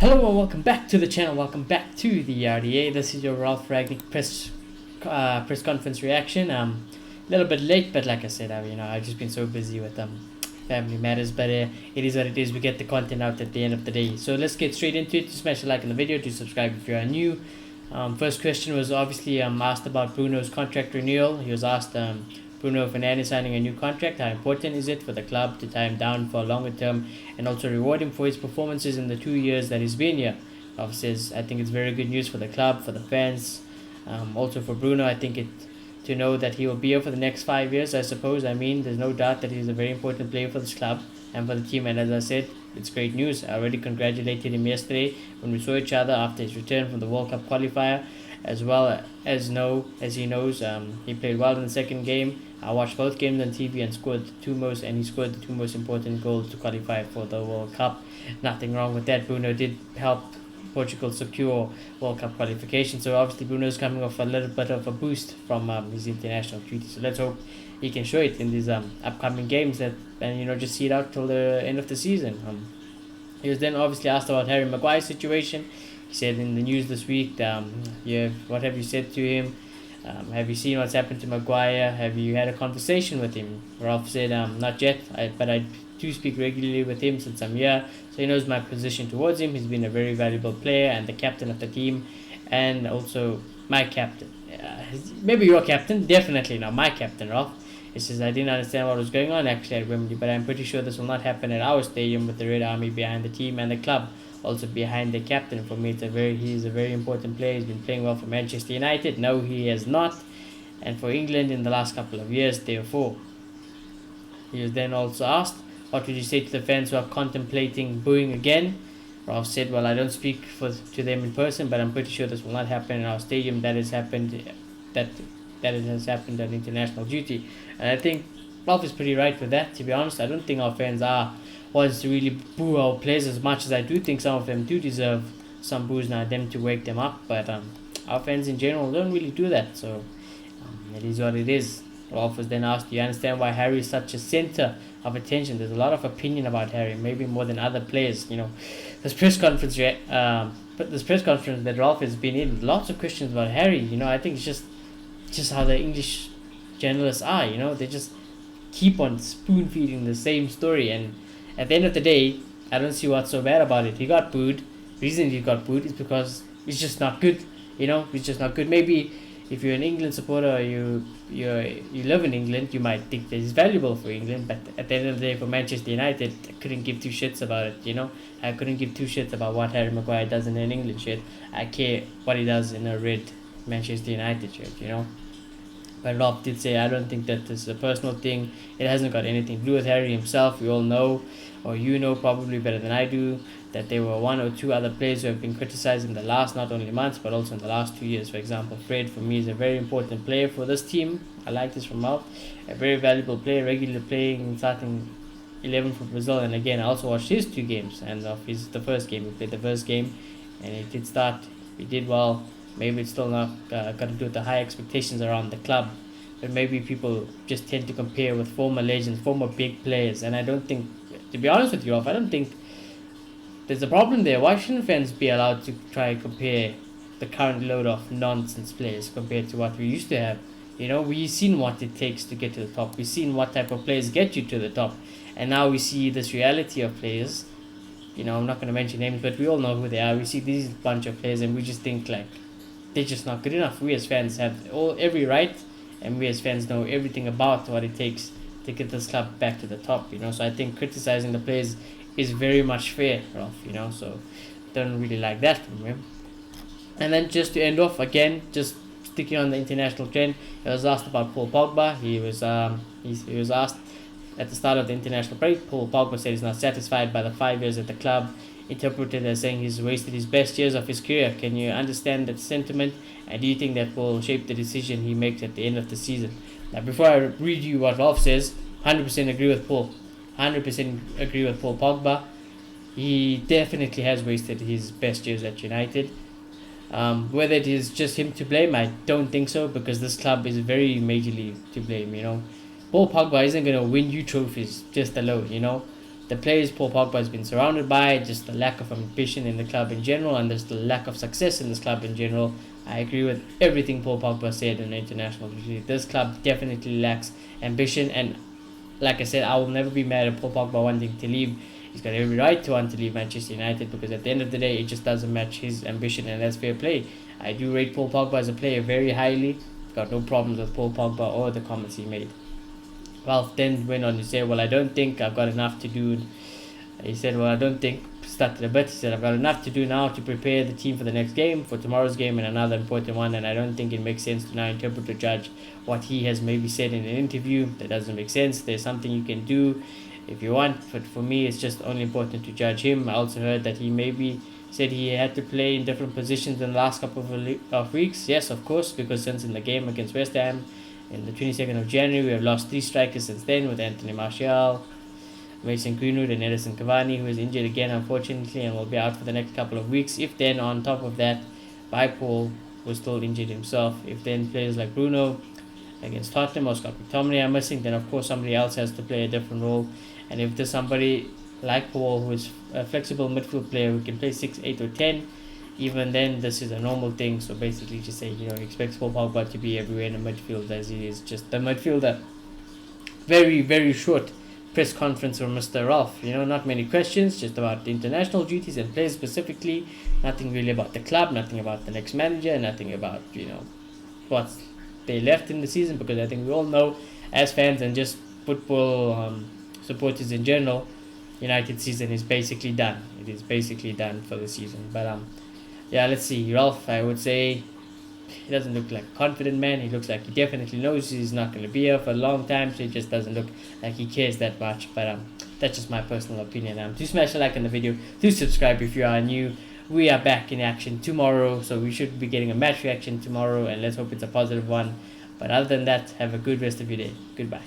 Hello and welcome back to the channel. Welcome back to the RDA. This is your Ralf Rangnick press conference reaction. A little bit late, but like I said, I've just been so busy with family matters. But it is what it is. We get the content out at the end of the day. So let's get straight into it. Just smash a like on the video. Do subscribe if you are new. First question was obviously asked about Bruno's contract renewal. He was asked Bruno Fernandes signing a new contract. How important is it for the club to tie him down for a longer term and also reward him for his performances in the 2 years that he's been here? Ralf says, I think it's very good news for the club, for the fans, also for Bruno. I think to know that he will be here for the next 5 years, I suppose. I mean, there's no doubt that he's a very important player for this club and for the team. And as I said, it's great news. I already congratulated him yesterday when we saw each other after his return from the World Cup qualifier. As well as he knows, he played well in the second game. I watched both games on TV and he scored the two most important goals to qualify for the World Cup. Nothing wrong with that. Bruno did help Portugal secure World Cup qualification. So obviously Bruno is coming off a little bit of a boost from his international duty. So let's hope he can show it in these upcoming games and just see it out till the end of the season. He was then obviously asked about Harry Maguire's situation. He said in the news this week, what have you said to him? Have you seen what's happened to Maguire? Have you had a conversation with him? Ralf said, not yet, but I do speak regularly with him since I'm here, so he knows my position towards him. He's been a very valuable player and the captain of the team, and also my captain. Maybe your captain, definitely not my captain, Ralf. He says, I didn't understand what was going on actually at Wembley, but I'm pretty sure this will not happen at our stadium with the Red Army behind the team and the club also behind the captain. For me, he's a very important player. He's been playing well for Manchester United. No, he has not. And for England in the last couple of years, therefore. He was then also asked, what would you say to the fans who are contemplating booing again? Ralf said, well, I don't speak to them in person, but I'm pretty sure this will not happen in our stadium. That has happened on international duty. And I think Ralf is pretty right with that, to be honest. I don't think our fans wants to really boo our players as much as I do think some of them do deserve some boos now, them to wake them up. But our fans in general don't really do that. So it is what it is. Ralf was then asked, do you understand why Harry is such a centre of attention? There's a lot of opinion about Harry, maybe more than other players. This press conference that Ralf has been in, lots of questions about Harry. I think it's just how the English journalists are. They just keep on spoon feeding the same story, and at the end of the day, I don't see what's so bad about it. He got booed. The reason he got booed is because he's just not good. He's just not good. Maybe if you're an England supporter, or you live in England, you might think that he's valuable for England. But at the end of the day, for Manchester United, I couldn't give two shits about it. I couldn't give two shits about what Harry Maguire does in an England shirt. I care what he does in a red Manchester United shirt. But Ralf did say, I don't think that this is a personal thing. It hasn't got anything to do with Harry himself. We all know, or probably better than I do, that there were one or two other players who have been criticised in the last not only months but also in the last 2 years. For example, Fred for me is a very important player for this team. I like this from Ralf. A very valuable player, regularly playing in starting 11 for Brazil. And again, I also watched his 2 games and the first game. He played the first game and he did start. He did well. Maybe it's still not got to do with the high expectations around the club, but maybe people just tend to compare with former legends, former big players, and I don't think, to be honest with you, I don't think there's a problem there. Why shouldn't fans be allowed to try and compare the current load of nonsense players compared to what we used to have? We've seen what it takes to get to the top. We've seen what type of players get you to the top, and now we see this reality of players. I'm not going to mention names, but we all know who they are. We see these bunch of players, and we just think like, they're just not good enough. We as fans have every right, and we as fans know everything about what it takes to get this club back to the top. So I think criticizing the players is very much fair, Ralf. So don't really like that from him. And then just to end off again, just sticking on the international trend, he was asked about Paul Pogba. He was asked at the start of the international break. Paul Pogba said he's not satisfied by the 5 years at the club, interpreted as saying he's wasted his best years of his career. Can you understand that sentiment, and do you think that will shape the decision he makes at the end of the season? Now, before I read you what Ralf says, 100% agree with Paul. 100% agree with Paul Pogba. He definitely has wasted his best years at United. Whether it is just him to blame, I don't think so, because this club is very majorly to blame. Paul Pogba isn't going to win you trophies just alone. the players Paul Pogba has been surrounded by, just the lack of ambition in the club in general, and just the lack of success in this club in general. I agree with everything Paul Pogba said in the international duty. This club definitely lacks ambition, and like I said, I will never be mad at Paul Pogba wanting to leave. He's got every right to want to leave Manchester United, because at the end of the day, it just doesn't match his ambition, and that's fair play. I do rate Paul Pogba as a player very highly. Got no problems with Paul Pogba or the comments he made. Ralf then went on to say, well, I don't think I've got enough to do. He said, well, I don't think, started a bit, he said, I've got enough to do now to prepare the team for the next game, for tomorrow's game and another important one, and I don't think it makes sense to now interpret or judge what he has maybe said in an interview. That doesn't make sense. There's something you can do if you want, but for me, it's just only important to judge him. I also heard that he maybe said he had to play in different positions in the last couple of weeks. Yes, of course, because since in the game against West Ham in the 22nd of January, we have lost 3 strikers since then, with Anthony Martial, Mason Greenwood and Edison Cavani, who is injured again unfortunately and will be out for the next couple of weeks. If then on top of that, Paul was still injured himself. If then players like Bruno against Tottenham or Scott McTominay are missing, then of course somebody else has to play a different role. And if there's somebody like Paul, who is a flexible midfield player who can play 6, 8 or 10, even then this is a normal thing. So basically just say, expect Paul Pogba to be everywhere in the midfield, as he is just the midfielder. Very, very short press conference from Mr. Ralf. Not many questions, just about the international duties and players specifically. Nothing really about the club, nothing about the next manager, nothing about, what's they left in the season, because I think we all know as fans and just football supporters in general, United season is basically done. It is basically done for the season. But let's see. Ralf, I would say, he doesn't look like a confident man. He looks like he definitely knows he's not going to be here for a long time, so he just doesn't look like he cares that much. But that's just my personal opinion. Do smash a like on the video. Do subscribe if you are new. We are back in action tomorrow, so we should be getting a match reaction tomorrow, and let's hope it's a positive one. But other than that, have a good rest of your day. Goodbye.